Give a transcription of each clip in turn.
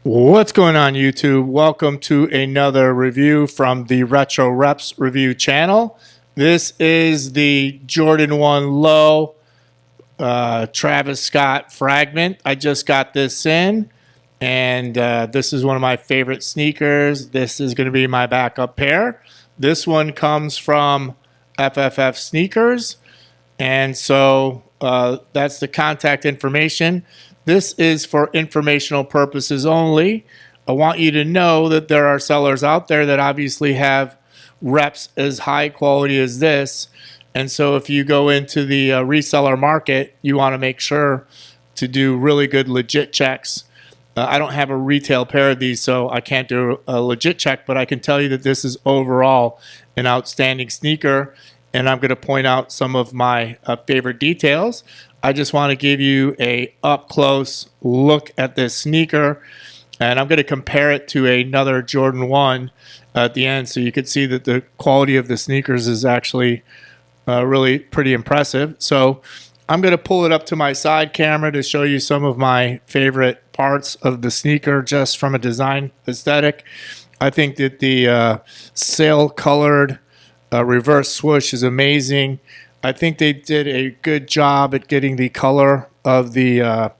What's going on, YouTube? Welcome to another review from the Retro Reps review channel. This is the Jordan 1 Low Travis Scott Fragment. I just got this in, and this is one of my favorite sneakers. This is going to be my backup pair. This one comes from FFF Sneakers, and so that's the contact information. This is for informational purposes only. I want you to know that there are sellers out there that obviously have reps as high quality as this. And so if you go into the reseller market, you want to make sure to do really good legit checks. I don't have a retail pair of these, so I can't do a legit check, but I can tell you that this is overall an outstanding sneaker. And I'm going to point out some of my favorite details. I just want to give you a up-close look at this sneaker, and I'm going to compare it to another Jordan 1 at the end, so you can see that the quality of the sneakers is actually really pretty impressive. So I'm going to pull it up to my side camera to show you some of my favorite parts of the sneaker just from a design aesthetic. I think that the sail-colored reverse swoosh is amazing. I think they did a good job at getting the color of the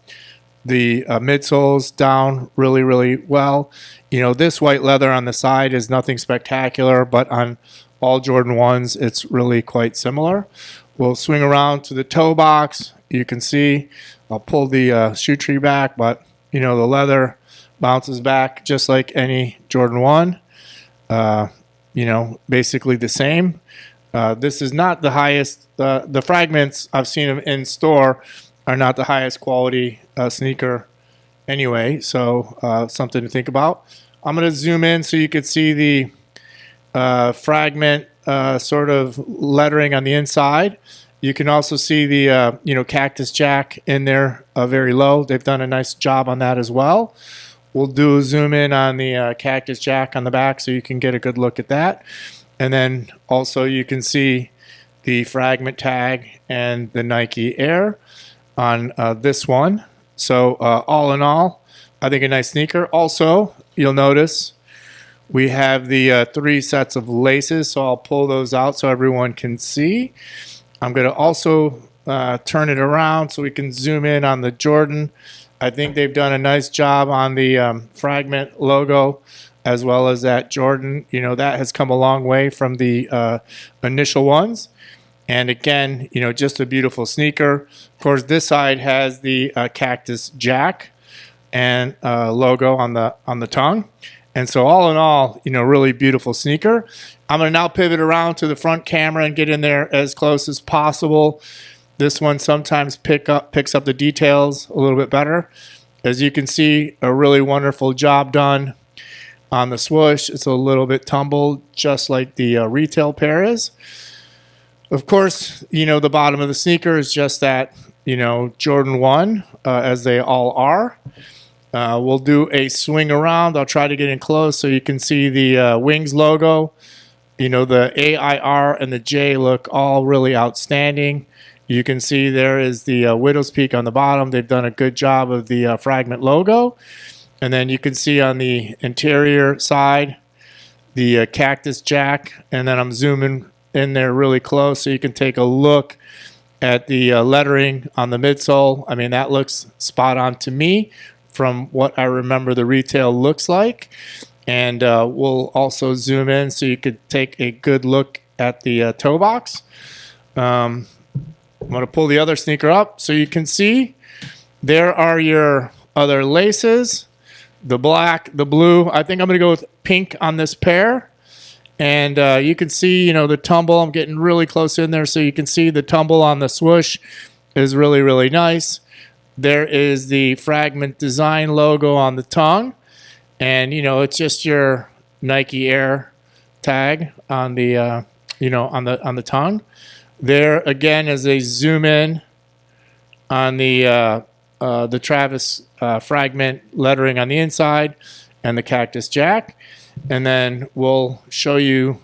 midsoles down really well. You know, this white leather on the side is nothing spectacular, but on all Jordan 1s, it's really quite similar. We'll swing around to the toe box. You can see I'll pull the shoe tree back, but you know, the leather bounces back just like any Jordan 1. You know, basically the same. This is not the highest. The fragments I've seen them in store are not the highest quality sneaker anyway, so something to think about. I'm going to zoom in so you can see the fragment sort of lettering on the inside. You can also see the Cactus Jack in there very low. They've done a nice job on that as well. We'll do a zoom in on the Cactus Jack on the back so you can get a good look at that. And then also you can see the fragment tag and the Nike Air on this one. So all in all, I think a nice sneaker. Also, you'll notice we have the 3 sets of laces, so I'll pull those out so everyone can see. I'm going to also turn it around so we can zoom in on the Jordan. I think they've done a nice job on the fragment logo, as well as that Jordan. You know, that has come a long way from the initial ones. And again, you know, just a beautiful sneaker. Of course, this side has the Cactus Jack and logo on the tongue. And so all in all, you know, really beautiful sneaker. I'm going to now pivot around to the front camera and get in there as close as possible. This one sometimes picks up the details a little bit better. As you can see, a really wonderful job done on the swoosh. It's a little bit tumbled, just like the retail pair is. Of course, you know, the bottom of the sneaker is just that, you know, Jordan 1, as they all are. We'll do a swing around. I'll try to get in close so you can see the Wings logo. You know, the AIR and the J look all really outstanding. You can see there is the Widow's Peak on the bottom. They've done a good job of the fragment logo. And then you can see on the interior side the Cactus Jack. And then I'm zooming in there really close so you can take a look at the lettering on the midsole. I mean, that looks spot on to me from what I remember the retail looks like. And we'll also zoom in so you could take a good look at the toe box. I'm going to pull the other sneaker up so you can see there are your other laces. The black, the blue. I think I'm going to go with pink on this pair. And you can see, you know, the tumble. I'm getting really close in there so you can see the tumble on the swoosh is really nice. There is the fragment design logo on the tongue. And, you know, it's just your Nike Air tag on the, on the tongue. There, again, as they zoom in on the Travis Fragment lettering on the inside and the Cactus Jack. And then we'll show you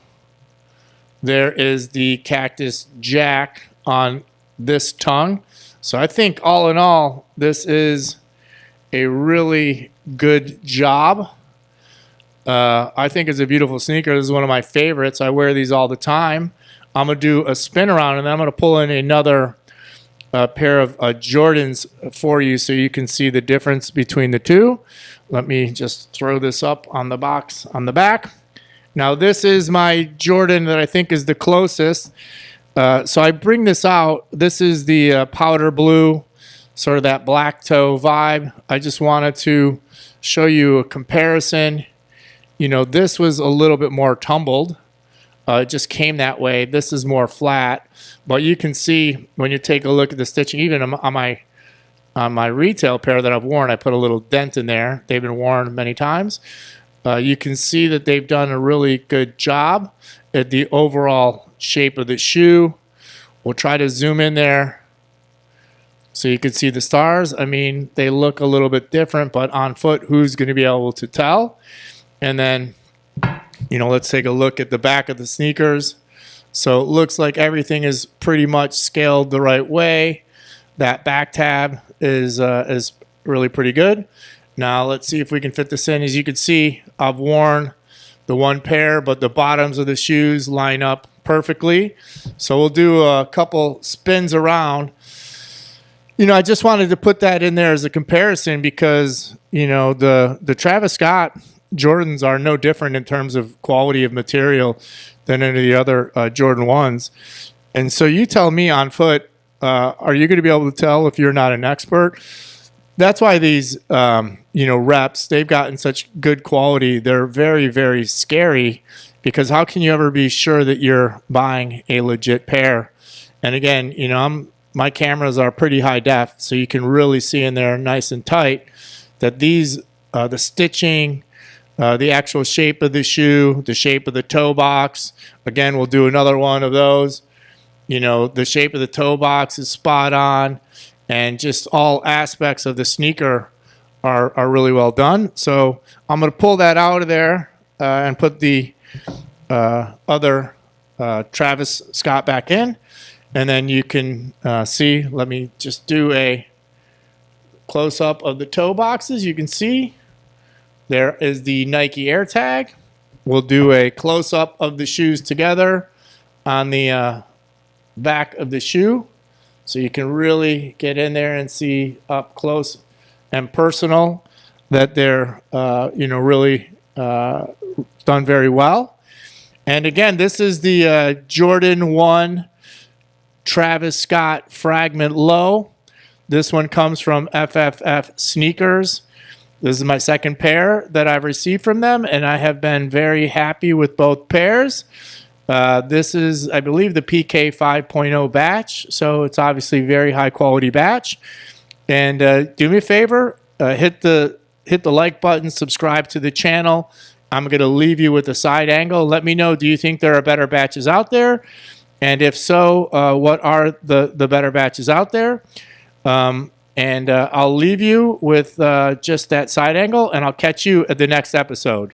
there is the Cactus Jack on this tongue. So I think all in all, this is a really good job. I think it's a beautiful sneaker. This is one of my favorites. I wear these all the time. I'm going to do a spin around, and then I'm going to pull in another pair of Jordans for you so you can see the difference between the two. Let me just throw this up on the box on the back. Now, this is my Jordan that I think is the closest. So I bring this out. This is the powder blue, sort of that black toe vibe. I just wanted to show you a comparison. You know, this was a little bit more tumbled. It just came that way. This is more flat. But you can see when you take a look at the stitching, even on my retail pair that I've worn, I put a little dent in there. They've been worn many times. You can see that they've done a really good job at the overall shape of the shoe. We'll try to zoom in there so you can see the stars. I mean, they look a little bit different, but on foot, who's going to be able to tell? And then, you know, let's take a look at the back of the sneakers. So it looks like everything is pretty much scaled the right way. That back tab is really pretty good. Now let's see if we can fit this in. As you can see, I've worn the one pair, but the bottoms of the shoes line up perfectly. So we'll do a couple spins around. You know, I just wanted to put that in there as a comparison because, you know, the Travis Scott Jordans are no different in terms of quality of material than any of the other Jordan 1s. And so you tell me on foot, are you going to be able to tell if you're not an expert? That's why these, you know, reps, they've gotten such good quality. They're very, very scary because how can you ever be sure that you're buying a legit pair? And again, you know, my cameras are pretty high def, so you can really see in there nice and tight that these, the stitching, the actual shape of the shoe, the shape of the toe box. Again, we'll do another one of those. You know, the shape of the toe box is spot on, and just all aspects of the sneaker are really well done. So I'm going to pull that out of there and put the other Travis Scott back in, and then you can see. Let me just do a close-up of the toe boxes. You can see there is the Nike Air tag. We'll do a close-up of the shoes together on the back of the shoe, so you can really get in there and see up close and personal that they're you know, really done very well. And again, this is the Jordan 1 Travis Scott Fragment Low. This one comes from FFF Sneakers. This is my second pair that I've received from them, and I have been very happy with both pairs. This is, I believe, the PK 5.0 batch, so it's obviously a very high quality batch. And do me a favor, hit the like button, subscribe to the channel. I'm going to leave you with a side angle. Let me know, do you think there are better batches out there? And if so, what are the better batches out there? And I'll leave you with just that side angle, and I'll catch you at the next episode.